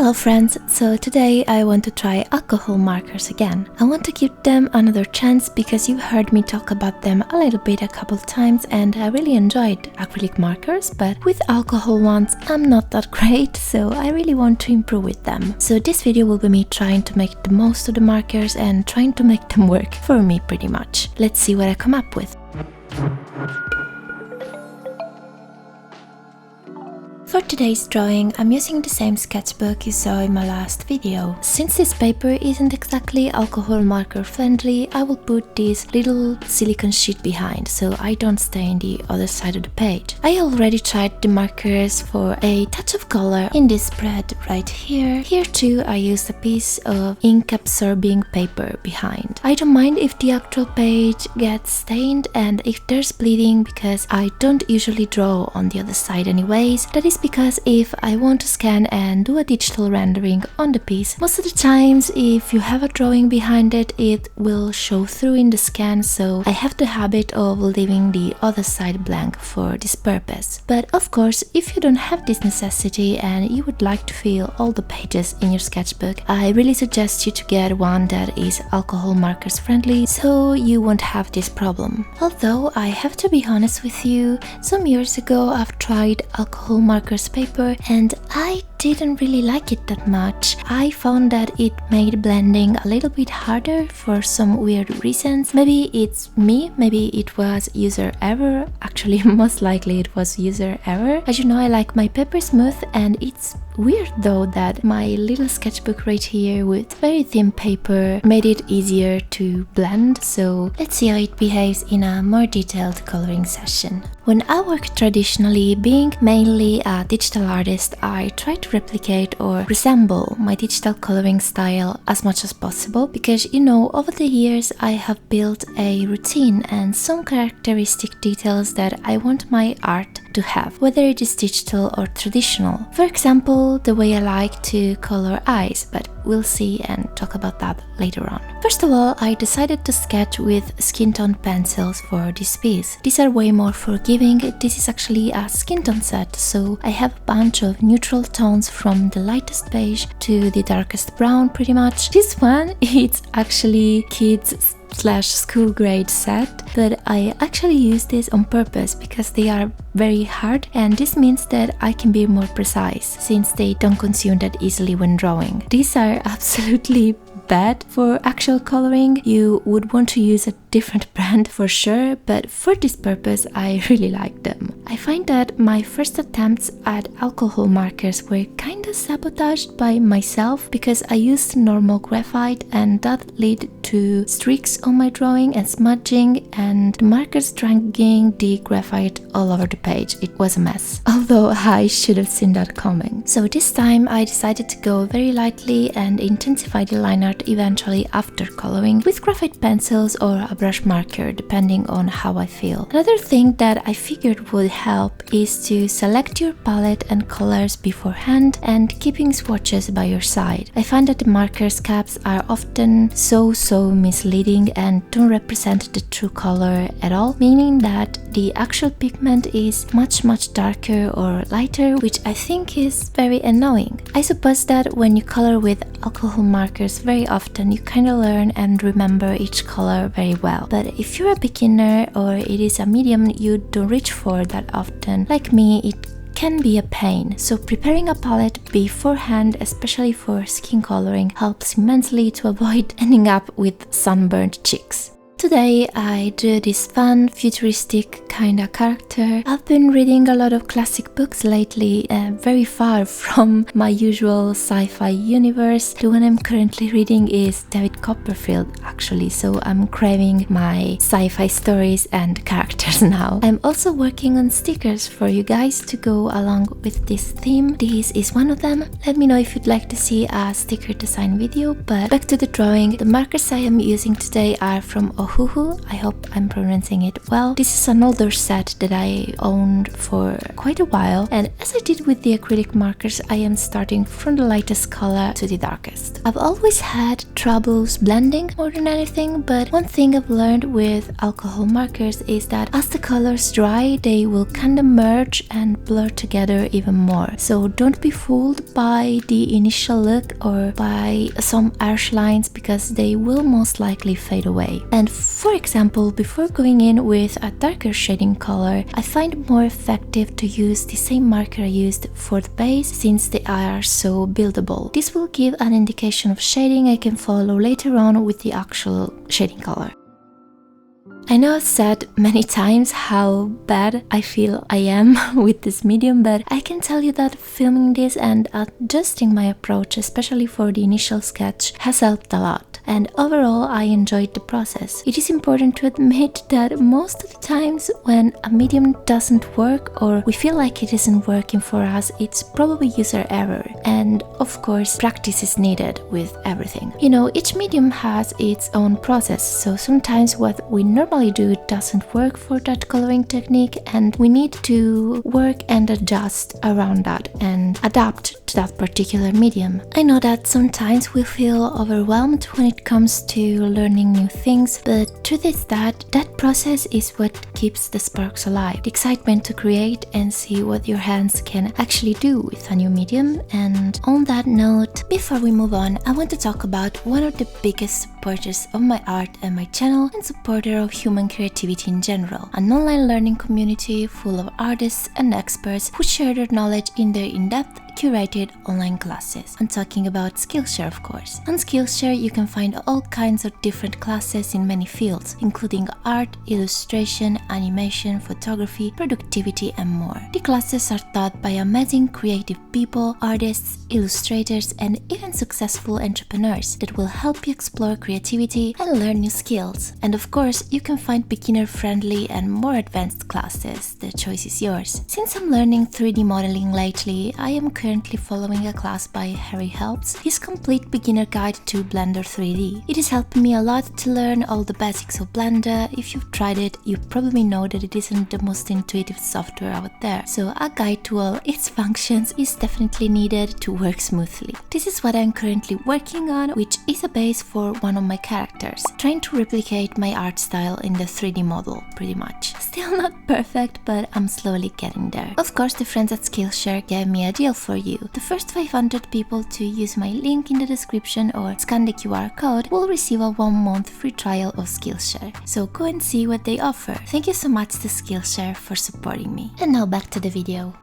Hello friends, so today I want to try alcohol markers again. I want to give them another chance because you've heard me talk about them a little bit a couple times and I really enjoyed acrylic markers, but with alcohol ones I'm not that great, so I really want to improve with them. So this video will be me trying to make the most of the markers and trying to make them work for me pretty much. Let's see what I come up with. For today's drawing, I'm using the same sketchbook you saw in my last video. Since this paper isn't exactly alcohol marker friendly, I will put this little silicone sheet behind so I don't stain the other side of the page. I already tried the markers for a touch of color in this spread right here. Here too I used a piece of ink absorbing paper behind. I don't mind if the actual page gets stained and if there's bleeding because I don't usually draw on the other side anyways. That is because if I want to scan and do a digital rendering on the piece, most of the times if you have a drawing behind it, it will show through in the scan, so I have the habit of leaving the other side blank for this purpose. But of course, if you don't have this necessity and you would like to fill all the pages in your sketchbook, I really suggest you to get one that is alcohol markers friendly so you won't have this problem. Although I have to be honest with you, some years ago I've tried alcohol markers paper and I didn't really like it that much. I found that it made blending a little bit harder for some weird reasons. Maybe it's me, maybe it was user error. Actually, most likely it was user error. As you know, I like my paper smooth and it's weird though that my little sketchbook right here with very thin paper made it easier to blend. So let's see how it behaves in a more detailed coloring session. When I work traditionally, being mainly a digital artist, I try to replicate or resemble my digital coloring style as much as possible because, you know, over the years I have built a routine and some characteristic details that I want my art to have, whether it is digital or traditional. For example, the way I like to color eyes, but we'll see and talk about that later on. First of all, I decided to sketch with skin tone pencils for this piece. These are way more forgiving. This is actually a skin tone set, so I have a bunch of neutral tones from the lightest beige to the darkest brown pretty much. This one, it's actually kids / school grade set, but I actually use this on purpose because they are very hard and this means that I can be more precise since they don't consume that easily when drawing. These are absolutely bad for actual coloring. You would want to use a different brand for sure, but for this purpose I really like them. I find that my first attempts at alcohol markers were kinda sabotaged by myself because I used normal graphite and that led to streaks on my drawing and smudging and the markers dragging the graphite all over the page. It was a mess, although I should have seen that coming. So this time I decided to go very lightly and intensify the line art eventually after coloring with graphite pencils or a brush marker depending on how I feel. Another thing that I figured would help is to select your palette and colors beforehand and keeping swatches by your side. I find that the markers caps are often so misleading and don't represent the true color at all, meaning that the actual pigment is much darker or lighter, which I think is very annoying. I suppose that when you color with alcohol markers very often you kind of learn and remember each color very well, but if you're a beginner or it is a medium you don't reach for that often, like me, it can be a pain. So preparing a palette beforehand, especially for skin coloring, helps immensely to avoid ending up with sunburned cheeks. Today I drew this fun, futuristic kinda character. I've been reading a lot of classic books lately, very far from my usual sci-fi universe. The one I'm currently reading is David Copperfield actually, so I'm craving my sci-fi stories and characters now. I'm also working on stickers for you guys to go along with this theme. This is one of them. Let me know if you'd like to see a sticker design video, but back to the drawing. The markers I am using today are from Huhu, I hope I'm pronouncing it well. This is an older set that I owned for quite a while, and as I did with the acrylic markers, I am starting from the lightest color to the darkest. I've always had troubles blending more than anything, but one thing I've learned with alcohol markers is that as the colors dry, they will kind of merge and blur together even more. So don't be fooled by the initial look or by some harsh lines, because they will most likely fade away. And for example, before going in with a darker shading color, I find it more effective to use the same marker I used for the base, since they are so buildable. This will give an indication of shading I can follow later on with the actual shading color. I know I've said many times how bad I feel I am with this medium, but I can tell you that filming this and adjusting my approach, especially for the initial sketch, has helped a lot. And overall, I enjoyed the process. It is important to admit that most of the times when a medium doesn't work or we feel like it isn't working for us, it's probably user error. And of course, practice is needed with everything. You know, each medium has its own process, so sometimes what we normally do doesn't work for that coloring technique, and we need to work and adjust around that and adapt to that particular medium. I know that sometimes we feel overwhelmed when it comes to learning new things, but truth is that process is what keeps the sparks alive, the excitement to create and see what your hands can actually do with a new medium. And on that note, before we move on, I want to talk about one of the biggest supporters of my art and my channel, and supporter of human creativity in general, an online learning community full of artists and experts who share their knowledge in their in-depth, curated online classes. I'm talking about Skillshare, of course. On Skillshare, you can find all kinds of different classes in many fields, including art, illustration, animation, photography, productivity, and more. The classes are taught by amazing creative people, artists, illustrators, and even successful entrepreneurs that will help you explore creativity and learn new skills. And of course, you can find beginner-friendly and more advanced classes. The choice is yours. Since I'm learning 3D modeling lately, I am currently following a class by Harry Helps, his complete beginner guide to Blender 3D. It is helping me a lot to learn all the basics of Blender. If you've tried it, you probably know that it isn't the most intuitive software out there, so a guide to all its functions is definitely needed to work smoothly. This is what I'm currently working on, which is a base for one of my characters, trying to replicate my art style in the 3D model, pretty much. Still not perfect, but I'm slowly getting there. Of course, the friends at Skillshare gave me a deal for you. The first 500 people to use my link in the description or scan the QR code will receive a 1-month free trial of Skillshare. So go and see what they offer. Thank you so much to Skillshare for supporting me. And now back to the video.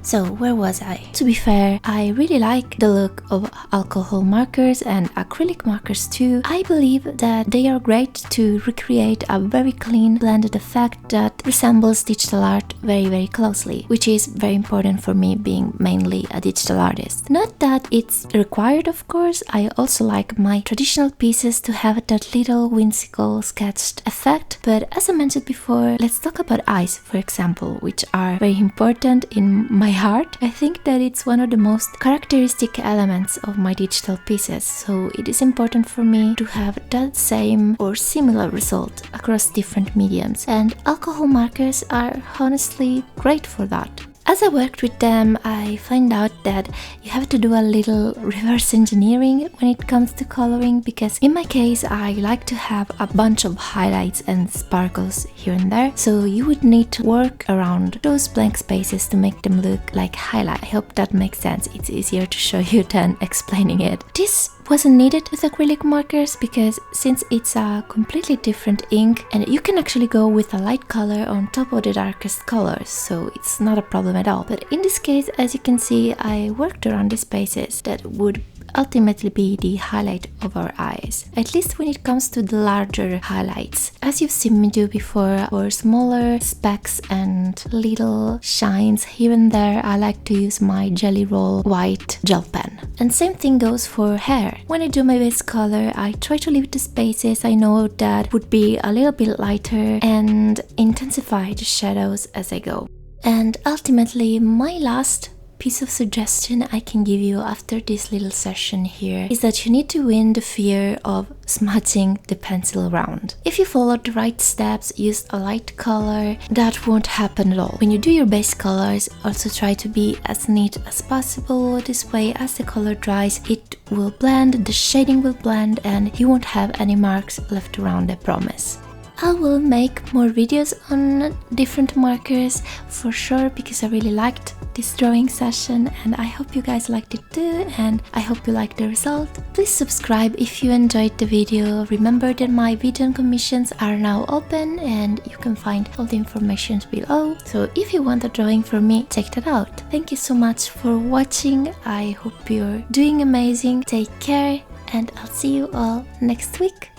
So where was I? To be fair, I really like the look of alcohol markers and acrylic markers too. I believe that they are great to recreate a very clean blended effect that resembles digital art very closely, which is very important for me, being mainly a digital artist. Not that it's required, of course. I also like my traditional pieces to have that little whimsical sketched effect, but as I mentioned before, let's talk about eyes, for example, which are very important in my art. I think that it's one of the most characteristic elements of my digital pieces, so it is important for me to have that same or similar result across different mediums, and alcohol markers are honestly great for that. As I worked with them, I find out that you have to do a little reverse engineering when it comes to coloring, because in my case I like to have a bunch of highlights and sparkles here and there, so you would need to work around those blank spaces to make them look like highlight. I hope that makes sense. It's easier to show you than explaining it. This wasn't needed with acrylic markers because since it's a completely different ink and you can actually go with a light color on top of the darkest colors, so it's not a problem at all. But in this case, as you can see, I worked around the spaces that would ultimately be the highlight of our eyes, at least when it comes to the larger highlights. As you've seen me do before, for smaller specks and little shines here and there, I like to use my Jelly Roll white gel pen. And same thing goes for hair. When I do my base color, I try to leave the spaces I know that would be a little bit lighter and intensify the shadows as I go. And ultimately, my last piece of suggestion I can give you after this little session here is that you need to win the fear of smudging the pencil around. If you follow the right steps, use a light color, that won't happen at all. When you do your base colors, also try to be as neat as possible. This way, as the color dries, it will blend, the shading will blend, and you won't have any marks left around, I promise. I will make more videos on different markers for sure, because I really liked this drawing session and I hope you guys liked it too, and I hope you liked the result. Please subscribe if you enjoyed the video. Remember that my video commissions are now open and you can find all the information below. So if you want a drawing from me, check that out. Thank you so much for watching. I hope you're doing amazing. Take care and I'll see you all next week.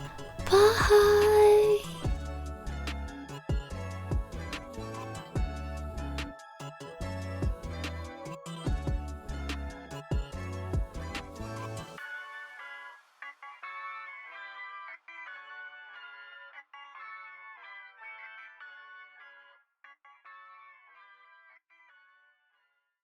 Bye!